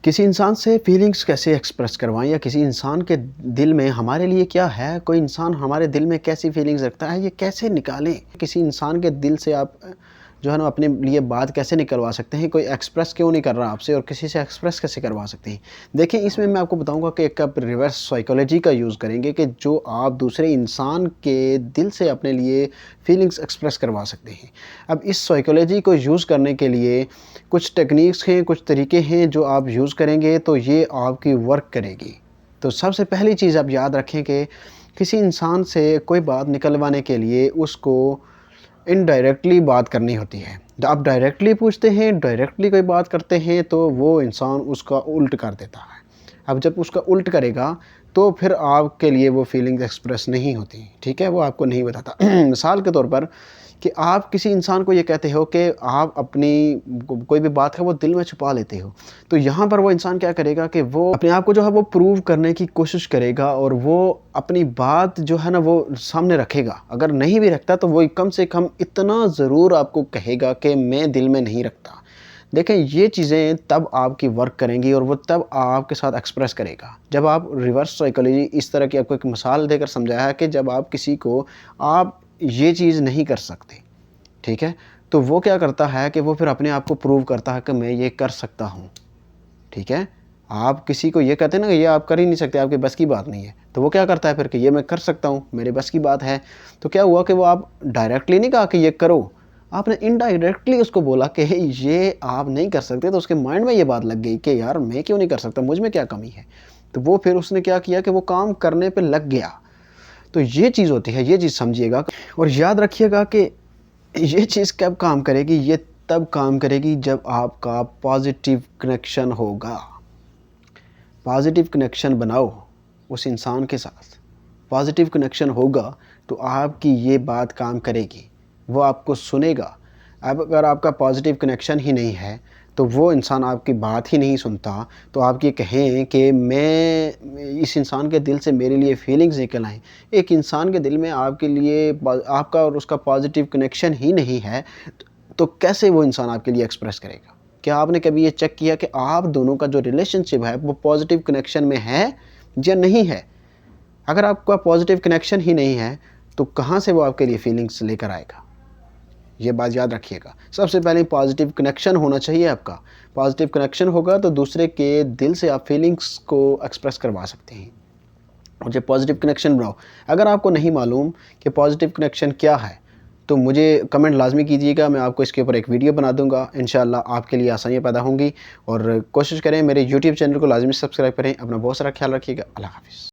किसी इंसान से फीलिंग्स कैसे एक्सप्रेस करवाएँ या किसी इंसान के दिल में हमारे लिए क्या है, कोई इंसान हमारे दिल में कैसी फीलिंग्स रखता है, ये कैसे निकालें? किसी इंसान के दिल से आप जो है ना अपने लिए बात कैसे निकलवा सकते हैं? कोई एक्सप्रेस क्यों नहीं कर रहा आपसे और किसी से एक्सप्रेस कैसे करवा सकते हैं? देखिए, इसमें मैं आपको बताऊँगा कि एक आप रिवर्स साइकोलॉजी का यूज़ करेंगे कि जो आप दूसरे इंसान के दिल से अपने लिए फीलिंग्स एक्सप्रेस करवा सकते हैं। अब इस साइकोलॉजी को यूज़ करने के लिए कुछ टेक्निक्स हैं, कुछ तरीके हैं जो आप यूज़ करेंगे तो ये आपकी वर्क करेगी। तो सबसे पहली चीज़ आप याद रखें कि किसी इंसान से कोई बात निकलवाने के लिए उसको इनडायरेक्टली बात करनी होती है। जब आप डायरेक्टली पूछते हैं, डायरेक्टली कोई बात करते हैं तो वो इंसान उसका उल्ट कर देता है। अब जब उसका उल्ट करेगा तो फिर आपके लिए वो फीलिंग्स एक्सप्रेस नहीं होती, ठीक है? वो आपको नहीं बताता। मिसाल के तौर पर कि आप किसी इंसान को ये कहते हो कि आप अपनी कोई भी बात है वो दिल में छुपा लेते हो, तो यहाँ पर वो इंसान क्या करेगा कि वो अपने आप को जो है वो प्रूव करने की कोशिश करेगा और वो अपनी बात जो है ना वो सामने रखेगा। अगर नहीं भी रखता तो वो कम से कम इतना ज़रूर आपको कहेगा कि मैं दिल में नहीं रखता। देखें, ये चीज़ें तब आपकी वर्क करेंगी और वो तब आपके साथ एक्सप्रेस करेगा। जब आप रिवर्स साइकोलॉजी इस तरह की आपको एक मिसाल देकर समझाया है कि जब आप किसी को आप ये चीज़ नहीं कर सकते, ठीक है? तो वो क्या करता है कि वो फिर अपने आप को प्रूव करता है कि मैं ये कर सकता हूँ, ठीक है? आप किसी को ये कहते हैं ना कि ये आप कर ही नहीं सकते, आपके बस की बात नहीं है, तो वो क्या करता है फिर कि ये मैं कर सकता हूँ, मेरे बस की बात है। तो क्या हुआ कि वो आप डायरेक्टली नहीं कहा कि ये करो, आपने इनडायरेक्टली उसको बोला कि ये आप नहीं कर सकते, तो उसके माइंड में ये बात लग गई कि यार मैं क्यों नहीं कर सकता, मुझ में क्या कमी है? तो वो फिर उसने क्या किया कि वो काम करने पे लग गया। तो ये चीज़ होती है, ये चीज़ समझिएगा और याद रखिएगा कि ये चीज़ कब काम करेगी, ये तब काम करेगी जब आपका पॉजिटिव कनेक्शन होगा। पॉजिटिव कनेक्शन बनाओ उस इंसान के साथ, पॉजिटिव कनेक्शन होगा तो आपकी ये बात काम करेगी, वो आपको सुनेगा। अब अगर आपका पॉजिटिव कनेक्शन ही नहीं है तो वो इंसान आपकी बात ही नहीं सुनता, तो आप ये कहें कि मैं इस इंसान के दिल से मेरे लिए फीलिंग्स निकल आएँ। एक इंसान के दिल में आपके लिए आपका और उसका पॉजिटिव कनेक्शन ही नहीं है, तो कैसे वो इंसान आपके लिए एक्सप्रेस करेगा? क्या आपने कभी ये चेक किया कि आप दोनों का जो रिलेशनशिप है वो पॉजिटिव कनेक्शन में है या नहीं है? अगर आपका पॉजिटिव कनेक्शन ही नहीं है तो कहाँ से वो आपके लिए फीलिंग्स लेकर आएगा? ये बात याद रखिएगा। सबसे पहले पॉजिटिव कनेक्शन होना चाहिए आपका। पॉजिटिव कनेक्शन होगा तो दूसरे के दिल से आप फीलिंग्स को एक्सप्रेस करवा सकते हैं। और जब पॉजिटिव कनेक्शन बनाओ, अगर आपको नहीं मालूम कि पॉजिटिव कनेक्शन क्या है तो मुझे कमेंट लाजमी कीजिएगा, मैं आपको इसके ऊपर एक वीडियो बना दूंगा। इंशाअल्लाह आपके लिए आसानियाँ पैदा होंगी और कोशिश करें मेरे यूट्यूब चैनल को लाजमी सब्सक्राइब करें। अपना बहुत सारा ख्याल रखिएगा। अल्लाह हाफ़िज़।